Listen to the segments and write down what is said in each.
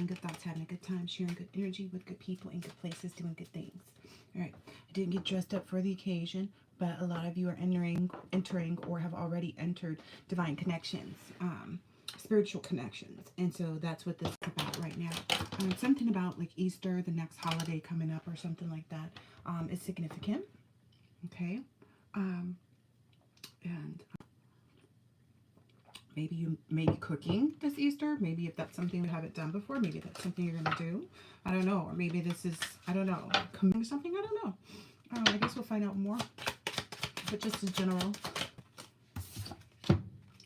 good thoughts, having a good time, sharing good energy with good people in good places, doing good things. All right. I didn't get dressed up for the occasion, but a lot of you are entering, or have already entered divine connections, spiritual connections, and so that's what this is about right now. Something about like Easter, the next holiday coming up, or something like that, is significant. Okay, and maybe you may be cooking this Easter. Maybe if that's something you haven't done before, maybe that's something you're gonna do. I don't know, or maybe this is, I don't know, coming something. I don't know. I guess we'll find out more. But just as general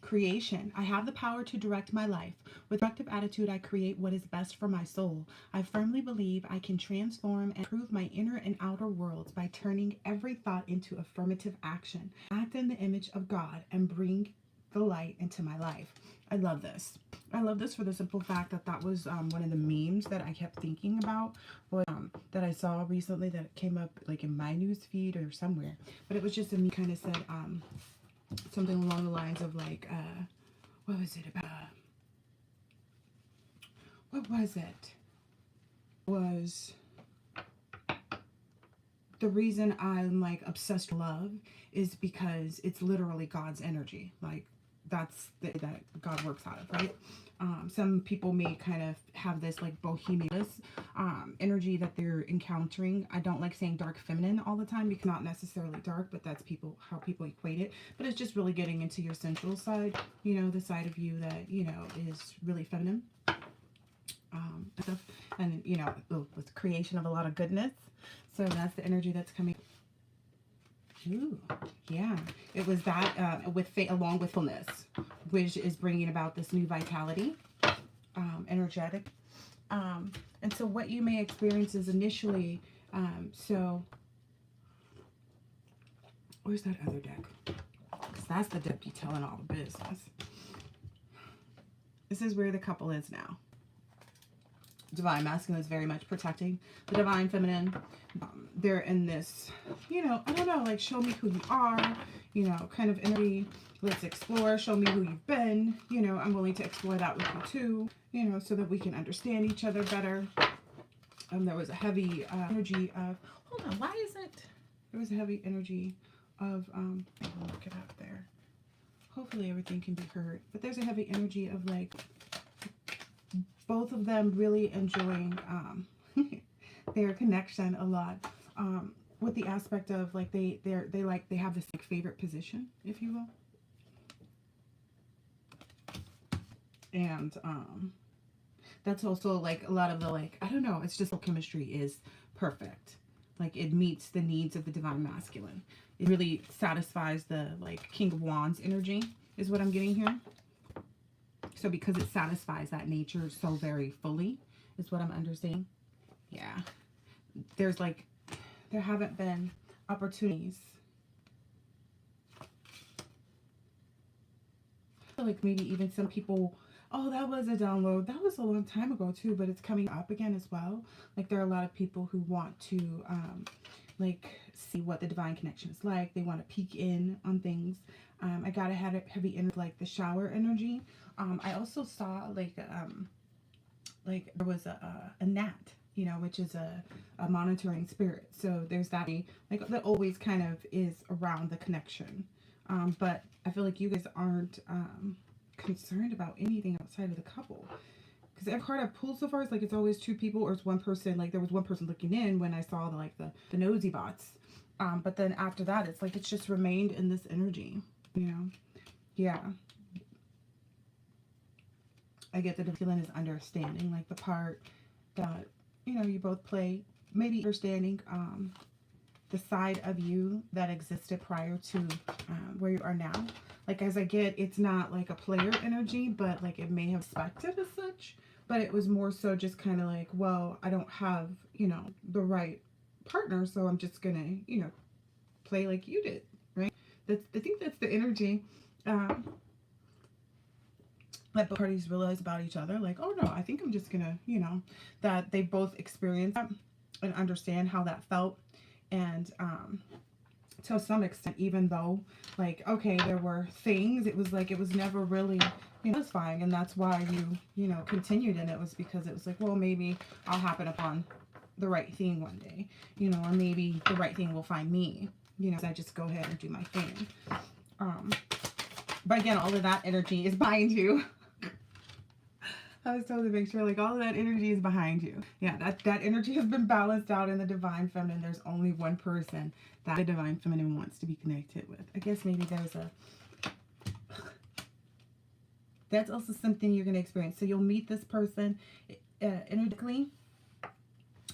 creation, I have the power to direct my life. With directive attitude, I create what is best for my soul. I firmly believe I can transform and improve my inner and outer worlds by turning every thought into affirmative action. Act in the image of God and bring the light into my life. I love this. I love this for the simple fact that that was one of the memes that I kept thinking about, but that I saw recently, that came up like in my news feed or somewhere. But it was just a meme, kind of said something along the lines of like, what was it about? What was it? Was the reason I'm like obsessed with love is because it's literally God's energy. Like that's that God works out of, right? Some people may kind of have this like bohemian energy that they're encountering. I don't like saying dark feminine all the time because not necessarily dark, but that's how people equate it. But it's just really getting into your sensual side, you know, the side of you that, you know, is really feminine. Stuff, and you know, with the creation of a lot of goodness. So that's the energy that's coming. Ooh, yeah, it was that with faith along with fullness, which is bringing about this new vitality, energetic. And so what you may experience is initially, so where's that other deck? Because that's the deck telling all the business. This is where the couple is now. Divine masculine is very much protecting the divine feminine. They're in this, you know, I don't know, like show me who you are, you know, kind of energy. Let's explore. Show me who you've been. You know, I'm willing to explore that with you too, you know, so that we can understand each other better. There was a heavy energy of, hold on, why is it? There was a heavy energy of, look it up there. Hopefully everything can be heard. But there's a heavy energy of like, both of them really enjoying their connection a lot, with the aspect of like they have this like favorite position, if you will, and that's also like a lot of the like, I don't know, it's just chemistry is perfect. Like it meets the needs of the divine masculine. It really satisfies the like King of Wands energy is what I'm getting here. So because it satisfies that nature so very fully is what I'm understanding. Yeah. There's like, there haven't been opportunities. I feel like maybe even some people, oh, that was a download. That was a long time ago too, but it's coming up again as well. Like there are a lot of people who want to like see what the divine connection is like. They want to peek in on things. I got a heavy energy, like the shower energy. I also saw like there was a gnat, you know, which is a monitoring spirit. So there's that, like that always kind of is around the connection. But I feel like you guys aren't concerned about anything outside of the couple. Because every card I've pulled so far is like it's always two people or it's one person. Like there was one person looking in when I saw the nosy bots. But then after that, it's like it's just remained in this energy, you know? Yeah. I get the feeling is understanding, like the part that, you know, you both play, maybe understanding the side of you that existed prior to where you are now. Like as I get, it's not like a player energy, but like it may have expected as such, but it was more so just kind of like, well, I don't have, you know, the right partner, so I'm just gonna, you know, play like you did, right? That's, I think that's the energy that both parties realize about each other. Like, oh no, I think I'm just gonna, you know, that they both experience that and understand how that felt, and to some extent, even though, like, okay, there were things, it was like, it was never really, satisfying. And that's why you know, continued. And it was because it was like, well, maybe I'll happen upon the right thing one day, or maybe the right thing will find me, as I just go ahead and do my thing. But again, all of that energy is behind you. I was told to make sure, like, all of that energy is behind you. Yeah, that energy has been balanced out in the Divine Feminine. There's only one person that the Divine Feminine wants to be connected with. I guess maybe that's also something you're going to experience. So you'll meet this person energetically,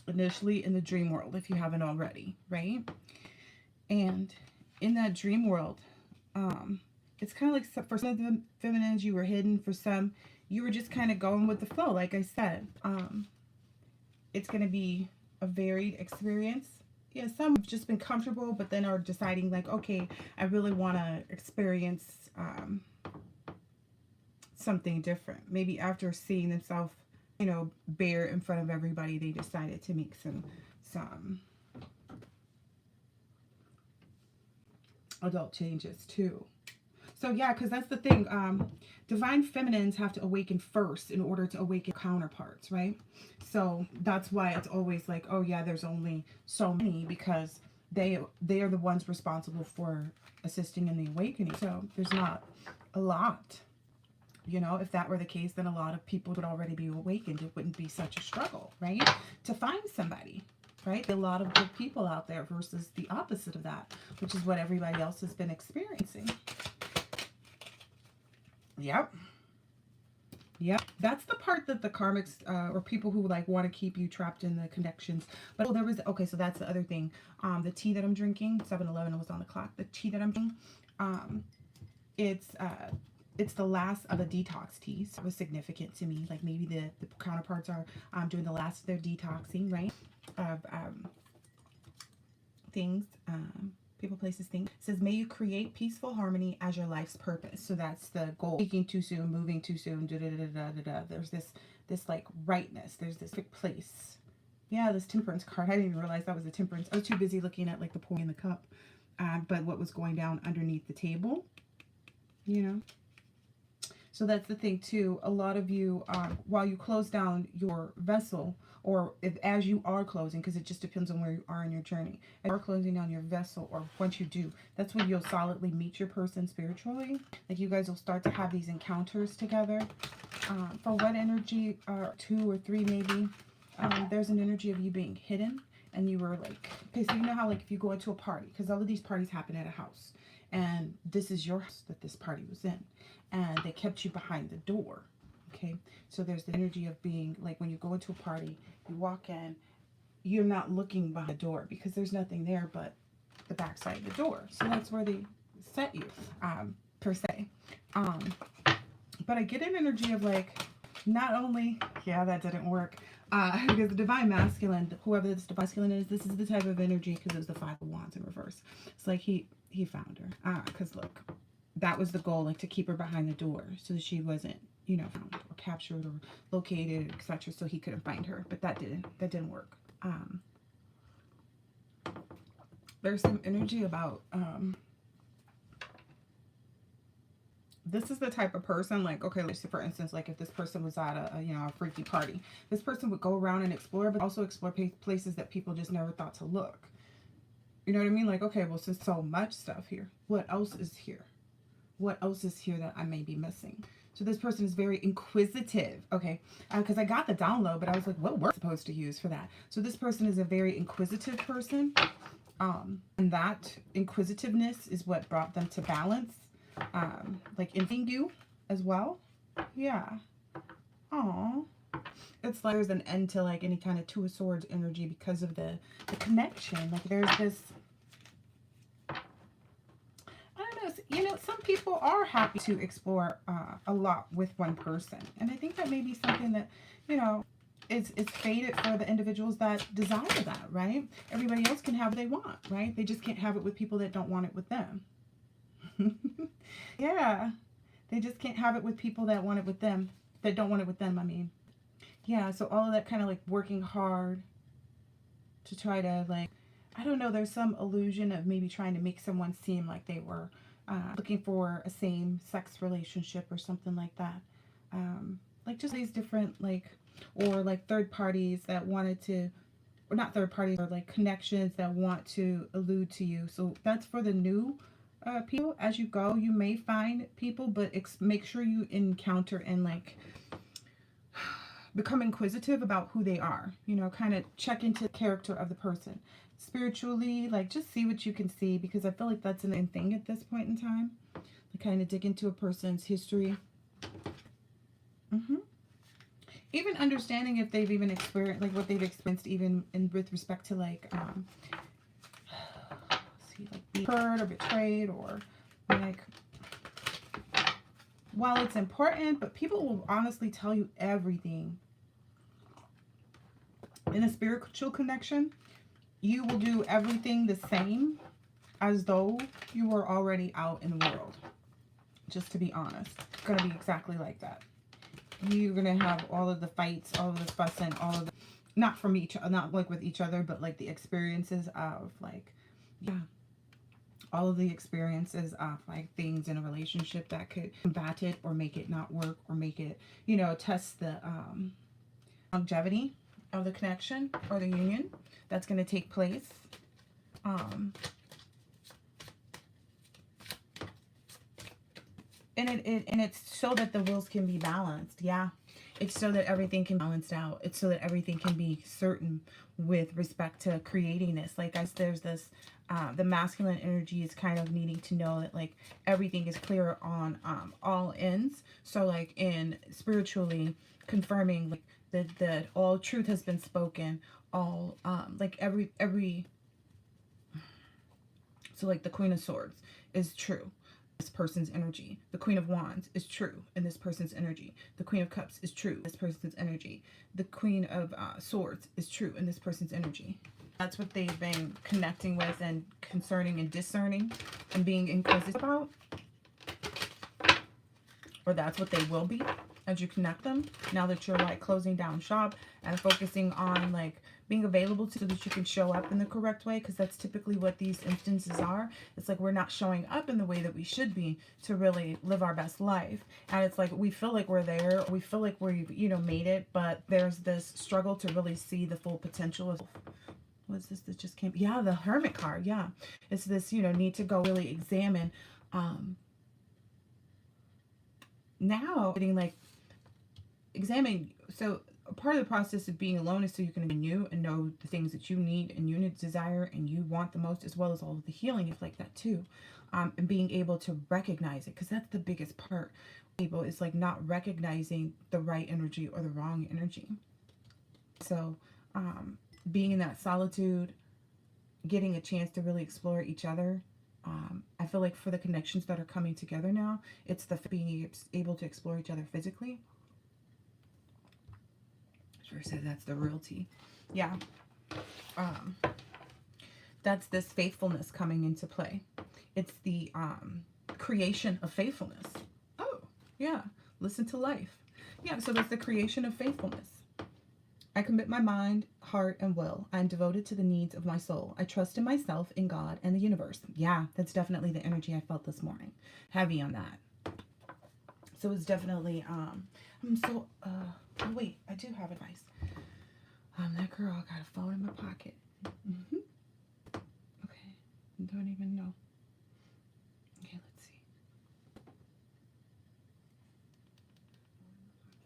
initially in the dream world, if you haven't already, right? And in that dream world, it's kind of like, for some of the feminines, you were hidden. For some, you were just kind of going with the flow. Like I said, it's going to be a varied experience. Yeah, some have just been comfortable, but then are deciding, like, okay, I really want to experience something different. Maybe after seeing themselves, bare in front of everybody, they decided to make some adult changes too. So yeah, because that's the thing. Divine feminines have to awaken first in order to awaken counterparts, right? So that's why it's always like, oh yeah, there's only so many, because they are the ones responsible for assisting in the awakening. So there's not a lot. If that were the case, then a lot of people would already be awakened. It wouldn't be such a struggle, right? To find somebody, right? A lot of good people out there versus the opposite of that, which is what everybody else has been experiencing. Yep. That's the part that the karmics or people who like want to keep you trapped in the connections. But there was, okay, so that's the other thing. The tea that I'm drinking, 7-Eleven was on the clock. The tea that I'm drinking, it's the last of the detox teas. It was significant to me. Like maybe the counterparts are doing the last of their detoxing, right? Of things. People, places, things. It says, may you create peaceful harmony as your life's purpose. So that's the goal. Speaking too soon, moving too soon, There's this like rightness. There's this big place. Yeah, this temperance card. I didn't even realize that was a temperance. I was too busy looking at like the pouring in the cup. But what was going down underneath the table, So that's the thing too. A lot of you, while you close down your vessel, or as you are closing, because it just depends on where you are in your journey. As you are closing down your vessel, or once you do, that's when you'll solidly meet your person spiritually. Like you guys will start to have these encounters together. For what energy, 2 or 3 maybe, there's an energy of you being hidden. And you were like, okay, so you know how like if you go into a party, because all of these parties happen at a house. And this is your house that this party was in. And they kept you behind the door. Okay, so there's the energy of being like, when you go into a party, you walk in, you're not looking behind the door because there's nothing there but the backside of the door. So that's where they set you, per se. But I get an energy of like, not only, yeah, that didn't work, because the Divine Masculine, whoever this Divine Masculine is, this is the type of energy, because it was the 5 of Wands in reverse. It's like he found her, because look, that was the goal, like to keep her behind the door so that she wasn't, found or captured or located, etc. So he couldn't find her. But that didn't work. There's some energy about this is the type of person, like, okay, let's say for instance, like if this person was at a freaky party, this person would go around and explore, but also explore places that people just never thought to look. You know what I mean? Like, okay, well, since so much stuff here, what else is here? What else is here that I may be missing? So this person is very inquisitive, okay? Because I got the download, but I was like, what word supposed to use for that? So this person is a very inquisitive person. And that inquisitiveness is what brought them to balance. Like in you as well. Yeah. Aww. It's like there's an end to like any kind of 2 of Swords energy because of the connection. Like there's this, some people are happy to explore a lot with one person. And I think that may be something that, is fated for the individuals that desire that, right? Everybody else can have what they want, right? They just can't have it with people that don't want it with them. Yeah. They just can't have it with people that want it with them, that don't want it with them, I mean. Yeah, so all of that kind of like working hard to try to like, I don't know, there's some illusion of maybe trying to make someone seem like they were looking for a same-sex relationship or something like that. Like just these different, like, or like third parties that wanted to, or not third parties, or like connections that want to allude to you. So that's for the new people. As you go, you may find people, but make sure you encounter and like become inquisitive about who they are. You know, kind of check into the character of the person. Spiritually, like just see what you can see, because I feel like that's an thing at this point in time. To kind of dig into a person's history. Even understanding if they've even experienced, like what they've experienced, even in with respect to like, see, like being hurt or betrayed, or like, while it's important, but people will honestly tell you everything. In a spiritual connection, you will do everything the same as though you were already out in the world. Just to be honest, it's going to be exactly like that. You're going to have all of the fights, all of the fussing, all of the, not from each, not like with each other, but like the experiences of like, yeah, all of the experiences of like things in a relationship that could combat it or make it not work, or make it, you know, test the longevity of the connection or the union that's going to take place. And it's so that the wills can be balanced. Yeah, it's so that everything can be balanced out. It's so that everything can be certain with respect to creating this. Like, as there's this the masculine energy is kind of needing to know that like everything is clear on all ends. So like in spiritually confirming like that all truth has been spoken, all like every so like the Queen of Swords is true, this person's energy. The Queen of Wands is true in this person's energy. The Queen of Cups is true in this person's energy. The Queen of Swords is true in this person's energy. That's what they've been connecting with and concerning and discerning and being inquisitive about. Or that's what they will be as you connect them. Now that you're like closing down shop and focusing on like being available to, so that you can show up in the correct way, because that's typically what these instances are. It's like we're not showing up in the way that we should be to really live our best life. And it's like we feel like we're there, we feel like we've, you know, made it, but there's this struggle to really see the full potential of, what's this that just came? Yeah, the Hermit card. Yeah, it's this, you know, need to go really examine now getting like examine. So part of the process of being alone is so you can renew and know the things that you need and you desire and you want the most, as well as all of the healing is like that too. And being able to recognize it, because that's the biggest part. People is like not recognizing the right energy or the wrong energy. So being in that solitude, getting a chance to really explore each other. I feel like for the connections that are coming together now, it's the being able to explore each other physically. Sure said that's the realty. Yeah. That's this faithfulness coming into play. It's the creation of faithfulness. Oh, yeah. Listen to life. Yeah, so that's the creation of faithfulness. I commit my mind, heart, and will. I am devoted to the needs of my soul. I trust in myself, in God, and the universe. Yeah, that's definitely the energy I felt this morning. Heavy on that. So it's definitely, I'm so, oh wait, I do have advice. That girl got a phone in my pocket. Okay, don't even know. Okay, let's see.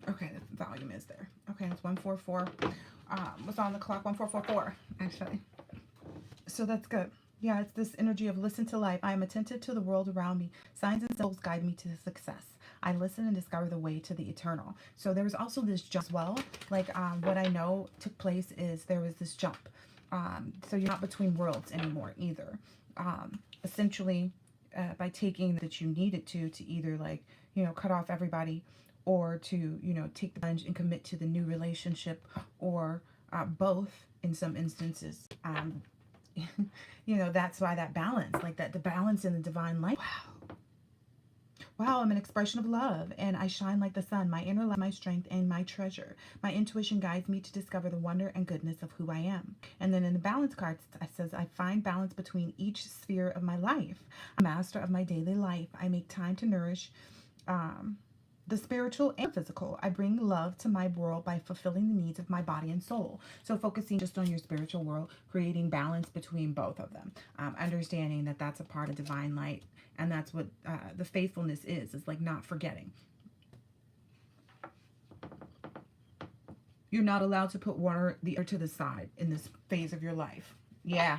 Okay, the volume is there. Okay, it's 144. What's on the clock? 1444, actually. So that's good. Yeah, it's this energy of listen to life. I am attentive to the world around me. Signs and symbols guide me to success. I listen and discover the way to the eternal. So there was also this jump as well. Like what I know took place is there was this jump. So you're not between worlds anymore either. Essentially, by taking that you needed to either like, you know, cut off everybody, or to, you know, take the plunge and commit to the new relationship, or both in some instances. You know, that's why that balance, like that, the balance in the divine life. Wow. wow, I'm an expression of love and I shine like the sun. My inner light, my strength, and my treasure. My intuition guides me to discover the wonder and goodness of who I am. And then in the balance cards, it says, I find balance between each sphere of my life. I'm a master of my daily life. I make time to nourish the spiritual and physical. I bring love to my world by fulfilling the needs of my body and soul. So focusing just on your spiritual world, creating balance between both of them, understanding that that's a part of divine light, and that's what the faithfulness is like not forgetting. You're not allowed to put one or the other to the side in this phase of your life. Yeah,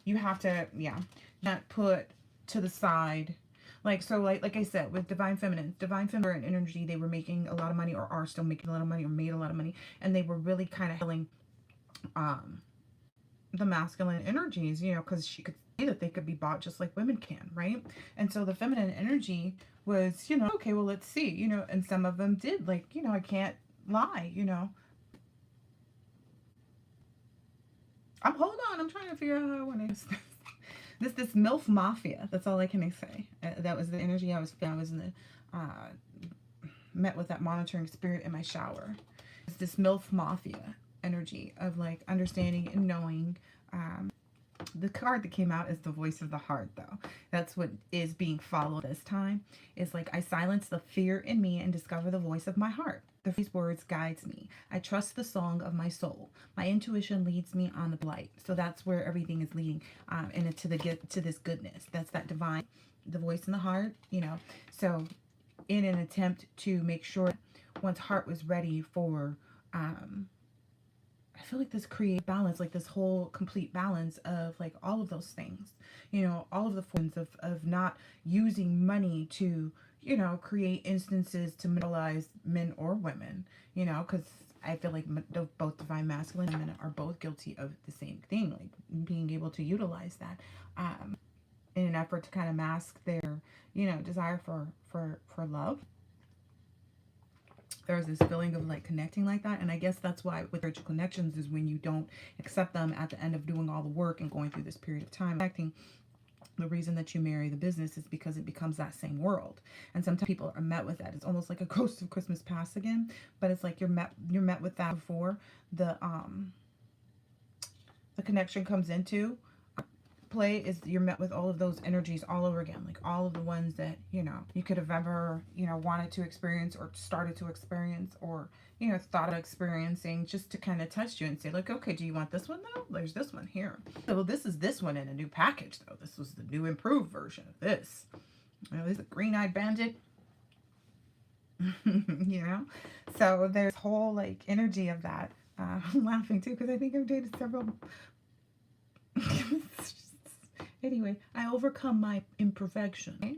you have to, yeah, not put to the side. Like, so like I said, with divine feminine energy, they were making a lot of money, or are still making a lot of money, or made a lot of money, and they were really kind of healing um the masculine energies, you know, because she could see that they could be bought just like women can, right? And so the feminine energy was, you know, okay, well, let's see, you know, and some of them did, like, you know, I can't lie, you know. Hold on, I'm trying to figure out how I want to this MILF mafia. That's all I can say. That was the energy I was in the met with that monitoring spirit in my shower. It's this MILF mafia energy of like understanding and knowing. The card that came out is the voice of the heart, though. That's what is being followed this time. It's like I silence the fear in me and discover the voice of my heart. These words guides me. I trust the song of my soul. My intuition leads me on the light. So that's where everything is leading, and to this goodness. That's that divine, the voice in the heart. You know. So, in an attempt to make sure one's heart was ready for. I feel like this creates balance, like this whole complete balance of like all of those things, you know, all of the forms of not using money to, you know, create instances to monopolize men or women, you know, because I feel like both divine masculine and men are both guilty of the same thing, like being able to utilize that in an effort to kind of mask their, you know, desire for love. There's this feeling of like connecting like that, and I guess that's why with spiritual connections is when you don't accept them at the end of doing all the work and going through this period of time connecting. The reason that you marry the business is because it becomes that same world, and sometimes people are met with that. It's almost like a ghost of Christmas past again, but it's like you're met with that before the connection comes into play. Is you're met with all of those energies all over again, like all of the ones that, you know, you could have ever, you know, wanted to experience or started to experience, or, you know, thought of experiencing, just to kind of test you and say like, okay, do you want this one though? There's this one here. So, well, this is this one in a new package though. This was the new improved version of this. You know, this is a green-eyed bandit. You know, so there's whole like energy of that. I'm laughing too because I think I've dated several. Anyway, I overcome my imperfection. Right?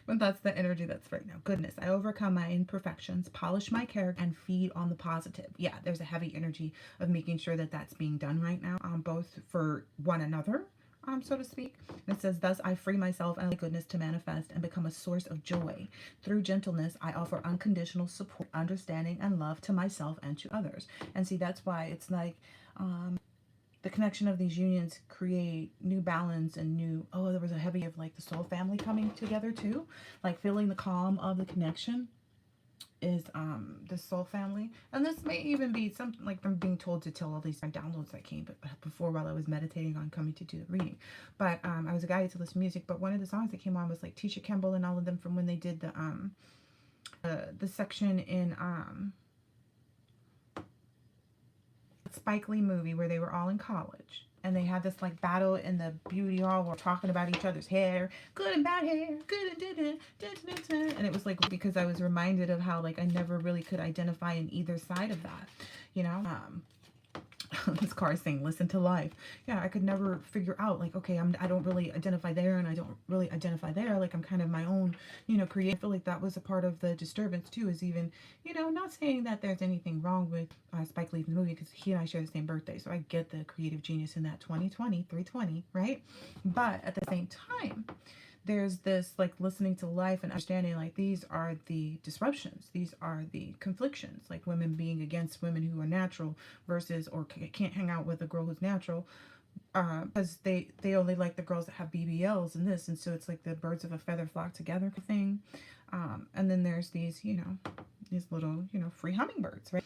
But that's the energy that's right now. Goodness, I overcome my imperfections, polish my character, and feed on the positive. Yeah, there's a heavy energy of making sure that that's being done right now, both for one another, so to speak. It says, thus I free myself and goodness to manifest and become a source of joy. Through gentleness, I offer unconditional support, understanding, and love to myself and to others. And see, that's why it's like, the connection of these unions create new balance and new, oh, there was a heavy of like the soul family coming together too, like feeling the calm of the connection is the soul family. And this may even be something like from being told to tell all these downloads that came but before while I was meditating on coming to do the reading. But I was guided to listen to music, but one of the songs that came on was like Tisha Campbell and all of them from when they did the section in Spike Lee movie where they were all in college and they had this like battle in the beauty hall where talking about each other's hair, good and bad hair, good and and it was like because I was reminded of how like I never really could identify in either side of that, you know. This car is saying listen to life. Yeah, I could never figure out like, okay, I don't really identify there and I don't really identify there, like I'm kind of my own, you know, creative. I feel like that was a part of the disturbance too, is even, you know, not saying that there's anything wrong with Spike Lee's movie because he and I share the same birthday, so I get the creative genius in that 2020 320, right? But at the same time, there's this like listening to life and understanding like these are the disruptions, these are the conflictions, like women being against women who are natural versus or can't hang out with a girl who's natural because they only like the girls that have BBLs and this, and so it's like the birds of a feather flock together thing. And then there's these, these little, free hummingbirds, right?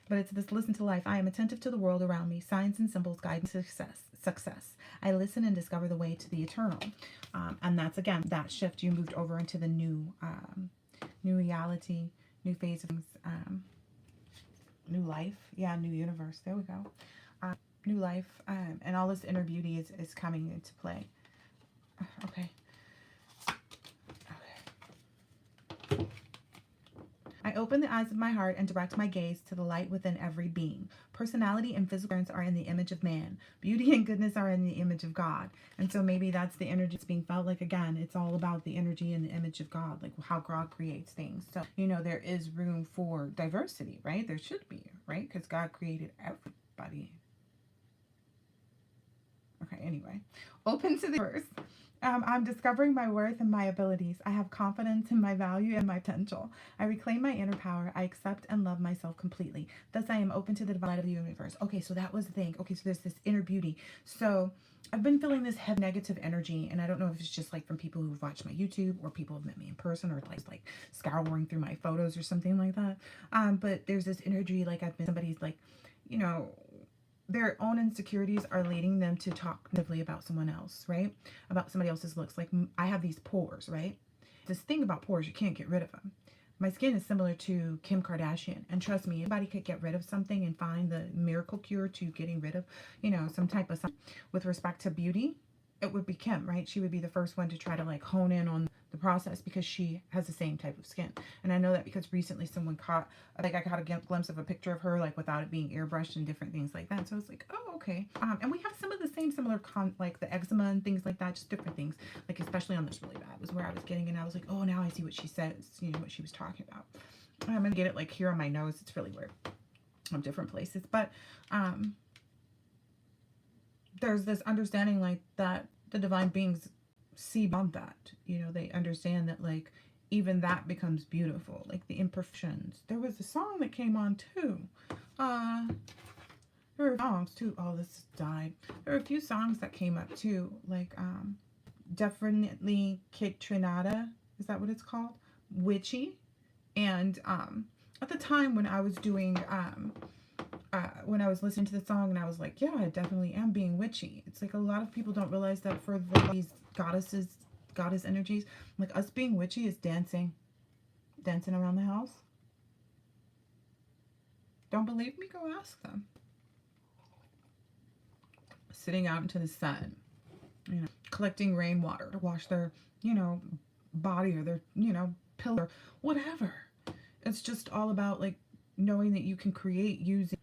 But it's this: listen to life. I am attentive to the world around me. Signs and symbols guide me to success. I listen and discover the way to the eternal. And that's, again, that shift. You moved over into the new reality, new phase of things, new life. Yeah, new universe. There we go. New life. And all this inner beauty is coming into play. Okay. I open the eyes of my heart and direct my gaze to the light within every being. Personality and physical appearance are in the image of man. Beauty and goodness are in the image of God. And so maybe that's the energy that's being felt. Like, again, it's all about the energy and the image of God, like how God creates things. So, there is room for diversity, right? There should be, right? Because God created everybody. Okay, anyway. Open to the universe. I'm discovering my worth and my abilities. I have confidence in my value and my potential. I reclaim my inner power. I accept and love myself completely. Thus, I am open to the divine light of the universe. Okay, so that was the thing. Okay, so there's this inner beauty. So I've been feeling this heavy negative energy, and I don't know if it's just like from people who've watched my YouTube or people who've met me in person or like scouring through my photos or something like that. But there's this energy like I've been somebody's like, their own insecurities are leading them to talk negatively about someone else, right? About somebody else's looks. Like, I have these pores, right? This thing about pores, you can't get rid of them. My skin is similar to Kim Kardashian. And trust me, anybody could get rid of something and find the miracle cure to getting rid of, some type of something. With respect to beauty, it would be Kim, right? She would be the first one to try to like hone in on the process because she has the same type of skin. And I know that because recently someone I caught a glimpse of a picture of her, like without it being airbrushed and different things like that. So it's like, oh, okay. And we have some of the similar like the eczema and things like that, just different things. Like, especially on this really bad was where I was getting, and I was like, oh, now I see what she says, what she was talking about. I'm gonna get it like here on my nose. It's really weird. Different places, but there's this understanding like that the divine beings see beyond that. They understand that like even that becomes beautiful, like the imperfections. There was a song that came on too. There were songs too. Oh, this died. There were a few songs that came up too, like definitely Kate Trinata, is that what it's called? Witchy. And at the time when I was doing when I was listening to the song, and I was like, yeah, I definitely am being witchy. It's like a lot of people don't realize that for these goddess energies, like us being witchy is dancing around the house. Don't believe me? Go ask them. Sitting out into the sun, collecting rainwater to wash their, body or their, pillow or whatever. It's just all about like knowing that you can create using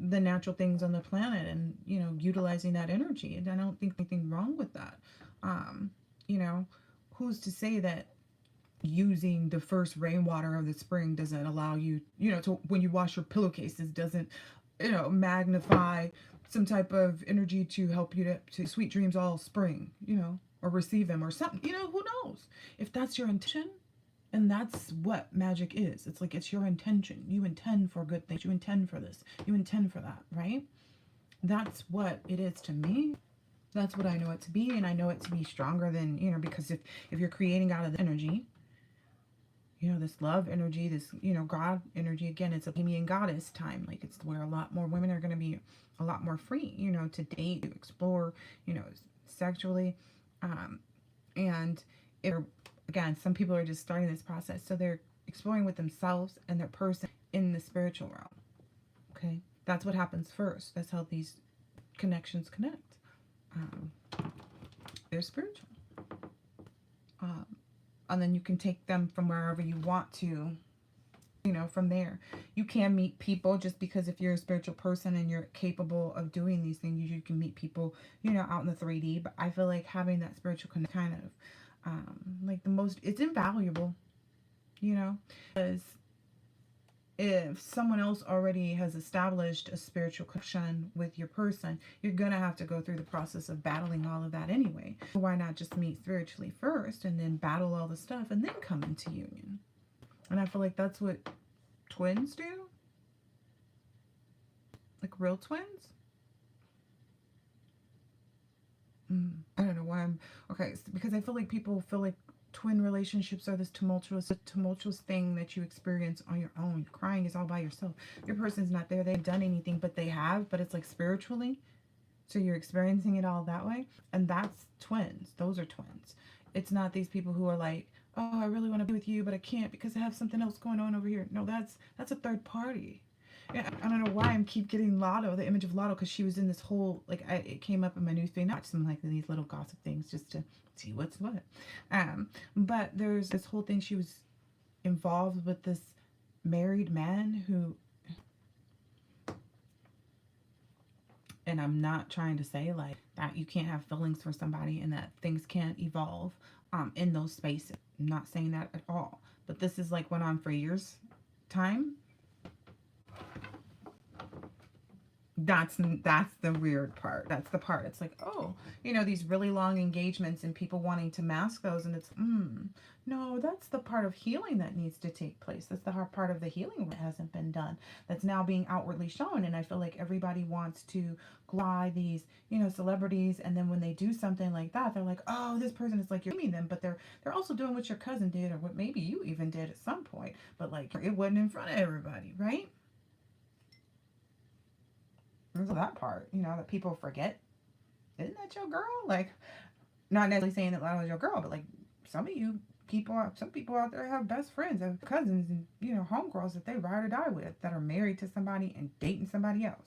the natural things on the planet and utilizing that energy. And I don't think anything wrong with that. Who's to say that using the first rainwater of the spring doesn't allow you, to when you wash your pillowcases, doesn't magnify some type of energy to help you to sweet dreams all spring, or receive them or something. Who knows if that's your intention. And that's what magic is. It's like, it's your intention. You intend for good things. You intend for this. You intend for that, right? That's what it is to me. That's what I know it to be. And I know it to be stronger than, because if you're creating out of the energy, this love energy, this, God energy, again, it's a Bohemian goddess time. Like, it's where a lot more women are going to be a lot more free, to date, to explore, sexually. And again, some people are just starting this process, so they're exploring with themselves and their person in the spiritual realm. Okay, that's what happens first. That's how these connections connect. They're spiritual, and then you can take them from wherever you want to. From there, you can meet people just because if you're a spiritual person and you're capable of doing these things, you can meet people, out in the 3D. But I feel like having that spiritual kind of. Like it's invaluable, because if someone else already has established a spiritual connection with your person, you're gonna have to go through the process of battling all of that anyway. Why not just meet spiritually first and then battle all the stuff and then come into union? And I feel like that's what twins do, like real twins. I don't know why I'm okay, because I feel like people feel like twin relationships are this tumultuous thing that you experience on your own. Crying is all by yourself. Your person's not there. They haven't done anything, but they have, but it's like spiritually. So you're experiencing it all that way. And that's twins. Those are twins. It's not these people who are like, oh, I really want to be with you, but I can't because I have something else going on over here. No, that's a third party. Yeah, I don't know why I'm keep getting Lotto, the image of Lotto, because she was in this whole, like, it came up in my newsfeed. Not some like these little gossip things just to see what's what. But there's this whole thing. She was involved with this married man who, and I'm not trying to say like that you can't have feelings for somebody and that things can't evolve in those spaces. I'm not saying that at all. But this is like went on for years time. That's the weird part. That's the part. It's like, oh, you know, these really long engagements and people wanting to mask those, and it's no, that's the part of healing that needs to take place. That's the hard part of the healing that hasn't been done. That's now being outwardly shown. And I feel like everybody wants to glorify these, you know, celebrities, and then when they do something like that, they're like, oh, this person is like you're mean them, but they're also doing what your cousin did or what maybe you even did at some point, but like it wasn't in front of everybody, right? There's that part, you know, that people forget. Isn't that your girl? Like, not necessarily saying that Lotto is your girl, but like some of you people, some people out there have best friends, have cousins, and you know, homegirls that they ride or die with that are married to somebody and dating somebody else.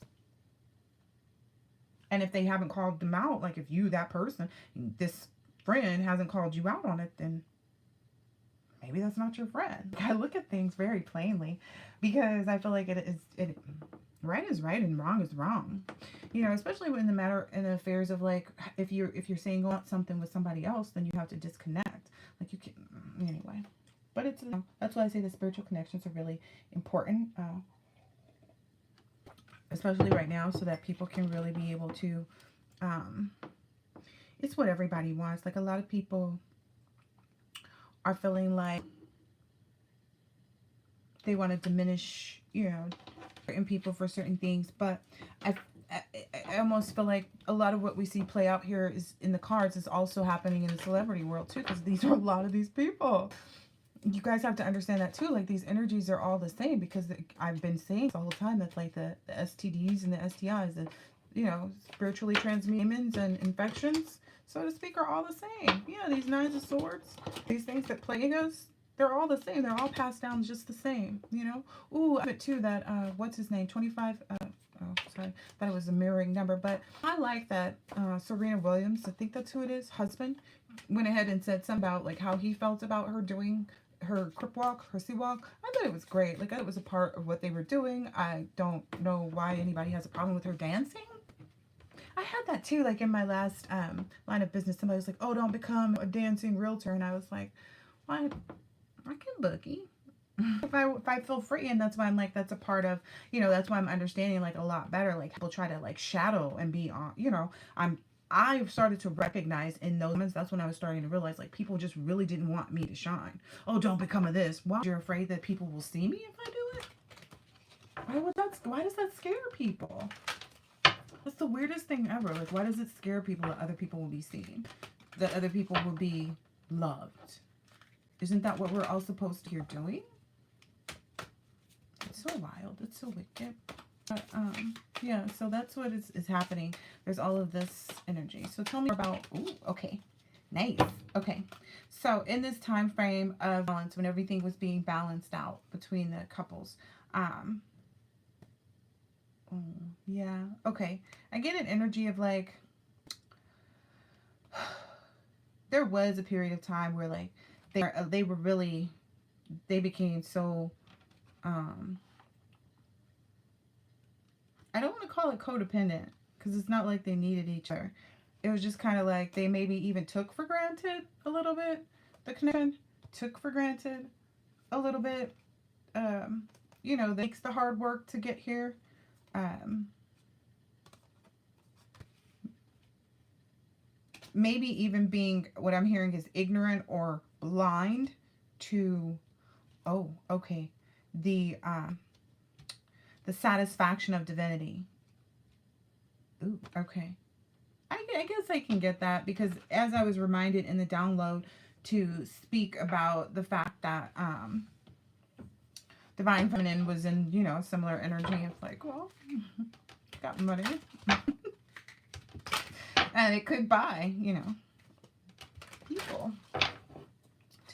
And if they haven't called them out, like if you, that person, this friend hasn't called you out on it, then maybe that's not your friend. I look at things very plainly because I feel like it right is right and wrong is wrong, you know, especially when the matter in the affairs of like if you're saying want something with somebody else, then you have to disconnect, like you can anyway. But it's, you know, that's why I say the spiritual connections are really important, especially right now, so that people can really be able to it's what everybody wants. Like a lot of people are feeling like they want to diminish, you know, certain people for certain things, but I almost feel like a lot of what we see play out here is in the cards is also happening in the celebrity world too, because these are a lot of these people. You guys have to understand that too. Like these energies are all the same, because I've been saying the whole time that like the STDs and the STIs, the, you know, spiritually transmitted and infections, so to speak, are all the same. You know, these nines of swords, these things that plague us, they're all the same. They're all passed down just the same, you know. Ooh, I bet too that, what's his name? 25, oh, sorry. Thought it was a mirroring number. But I like that Serena Williams, I think that's who it is, husband, went ahead and said something about like how he felt about her doing her crip walk, her sea walk. I thought it was great. Like it was a part of what they were doing. I don't know why anybody has a problem with her dancing. I had that too, like in my last line of business. Somebody was like, oh, don't become a dancing realtor. And I was like, well, I can boogie if I feel free. And that's why I'm like, that's a part of, you know, that's why I'm understanding like a lot better. Like people try to like shadow and be on, you know, I've started to recognize in those moments, that's when I was starting to realize like people just really didn't want me to shine. Oh, don't become a this. Why? You're afraid that people will see me if I do it? Why does that scare people? That's the weirdest thing ever. Like, why does it scare people that other people will be seen? That other people will be loved? Isn't that what we're all supposed to be doing? It's so wild. It's so wicked. But, yeah, so that's what is happening. There's all of this energy. So tell me about, ooh, okay. Nice. Okay. So in this time frame of balance, when everything was being balanced out between the couples, yeah, okay. I get an energy of like, there was a period of time where like they were really, they became so, I don't want to call it codependent, because it's not like they needed each other. It was just kind of like they maybe even took for granted a little bit the connection, took for granted a little bit, you know, that makes the hard work to get here. Maybe even being, what I'm hearing is ignorant or blind to, oh, okay, the satisfaction of divinity. Ooh, okay. I guess I can get that, because as I was reminded in the download, to speak about the fact that Divine Feminine was in, you know, similar energy of like, well, got money. And it could buy, you know, people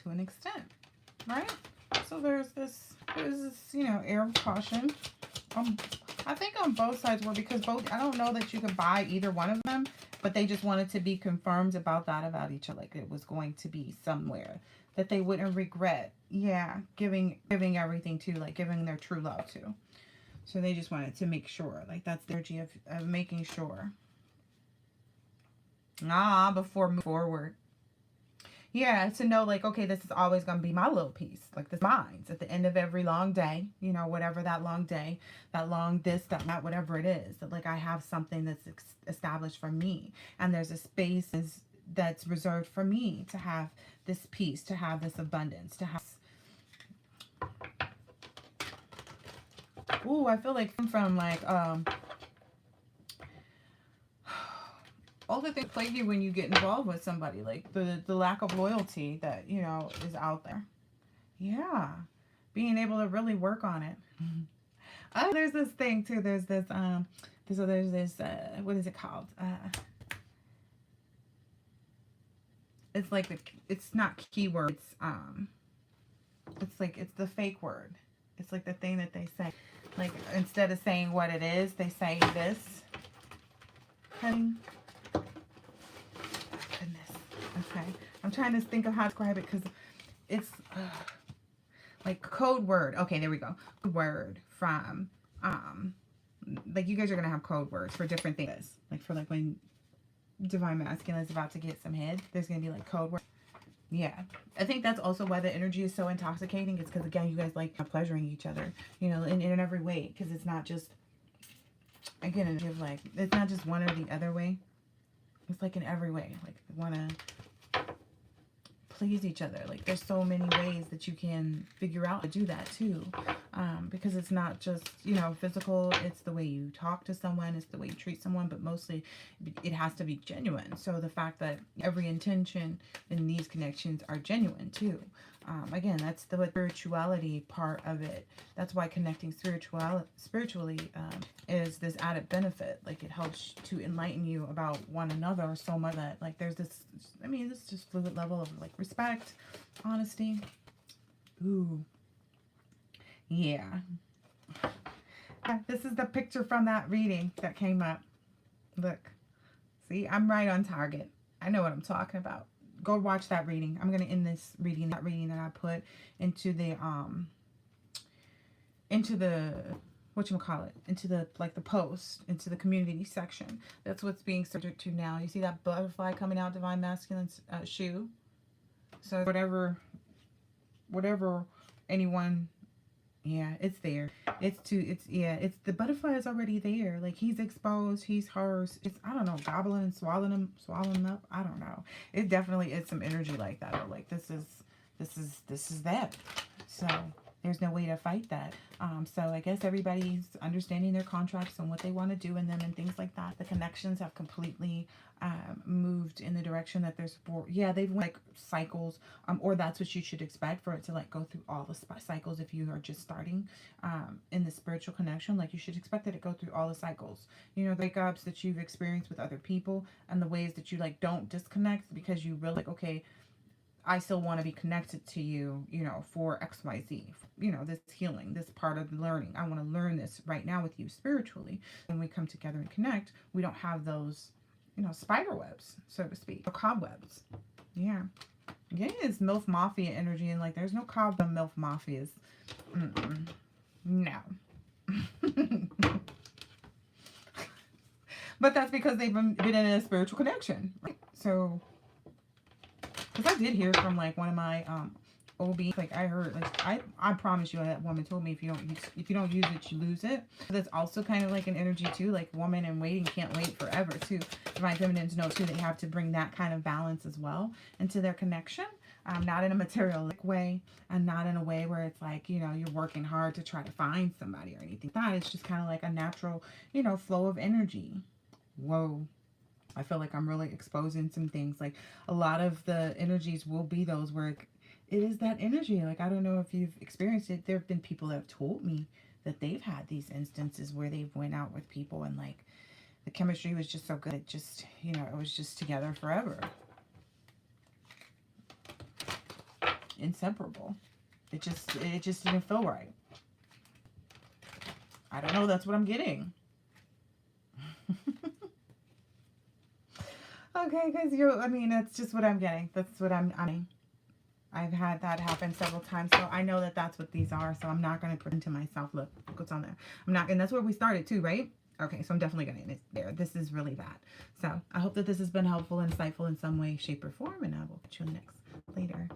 to an extent, right? So there's this, you know, air of caution. I think on both sides were, because both, I don't know that you could buy either one of them, but they just wanted to be confirmed about that, about each other. Like it was going to be somewhere that they wouldn't regret. Yeah. Giving everything to, like giving their true love to. So they just wanted to make sure, like that's the energy of making sure. Before move forward. Yeah, to know like, okay, this is always going to be my little piece. Like this mine's at the end of every long day, you know, whatever that long day, that long this, that, whatever it is. That like I have something that's established for me. And there's a space that's reserved for me to have this peace, to have this abundance, to have... Ooh, I feel like from like, all the things plague you when you get involved with somebody, like the lack of loyalty that, you know, is out there. Yeah. Being able to really work on it. There's this thing too. There's this, what is it called? It's like, it's not keyword. It's like, it's the fake word. It's like the thing that they say. Like, instead of saying what it is, they say this. Honey. Okay, I'm trying to think of how to describe it because it's like code word. Okay, there we go. Word from like you guys are gonna have code words for different things. Like for like when Divine Masculine is about to get some head, there's gonna be like code words. Yeah, I think that's also why the energy is so intoxicating. It's because again, you guys like pleasuring each other, you know, in every way. Because it's not just, again, like it's not just one or the other way. It's like in every way. Like want to please each other. Like there's so many ways that you can figure out to do that too, because it's not just, you know, physical. It's the way you talk to someone, it's the way you treat someone, but mostly it has to be genuine. So the fact that every intention in these connections are genuine too, again, that's the spirituality part of it. That's why connecting spiritually is this added benefit. Like it helps to enlighten you about one another so much that like there's this, I mean, this just fluid level of like respect, honesty. Ooh. Yeah. This is the picture from that reading that came up. Look. See, I'm right on target. I know what I'm talking about. Go watch that reading. I'm going to end this reading, that reading that I put into the whatchamacallit, into the, like the post, into the community section. That's what's being subject to now. You see that butterfly coming out, Divine Masculine's shoe? So whatever anyone, yeah, it's there. It's the butterfly is already there. Like he's exposed, he's hers. It's, I don't know, gobbling and swallowing him up. I don't know. It definitely is some energy like that. Or like this is that. So there's no way to fight that. So I guess everybody's understanding their contracts and what they want to do in them and things like that. The connections have completely moved in the direction that they're support. Yeah, they've went like cycles, or that's what you should expect for it to like go through all the cycles. If you are just starting in the spiritual connection, like you should expect that it go through all the cycles. You know, the breakups that you've experienced with other people and the ways that you like don't disconnect because you really like, okay, I still want to be connected to you, you know, for XYZ, you know, this healing, this part of the learning. I want to learn this right now with you spiritually. When we come together and connect, we don't have those, you know, spider webs, so to speak, or cobwebs. Yeah. Yeah, it's MILF Mafia energy, and like there's no cobweb MILF Mafias. No. But that's because they've been in a spiritual connection, right? So, because I did hear from like one of my OB, like I heard, like I promise you, that woman told me if you don't use it, you lose it. That's also kind of like an energy too, like woman in waiting can't wait forever too. Divine Feminines know too, they have to bring that kind of balance as well into their connection. Not in a materialistic way, and not in a way where it's like, you know, you're working hard to try to find somebody or anything. That it's just kind of like a natural, you know, flow of energy. Whoa. I feel like I'm really exposing some things. Like a lot of the energies will be those where it is that energy. Like, I don't know if you've experienced it. There have been people that have told me that they've had these instances where they've went out with people and like the chemistry was just so good. It just, you know, it was just together forever. Inseparable. It just didn't feel right. I don't know. That's what I'm getting. Okay, because I mean, that's just what I'm getting. That's what I've had that happen several times, so I know that that's what these are, so I'm not going to pretend to myself, look what's on there. I'm not, and that's where we started too, right? Okay, so I'm definitely getting it there. This is really that. So I hope that this has been helpful, insightful in some way, shape, or form, and I will catch you next later.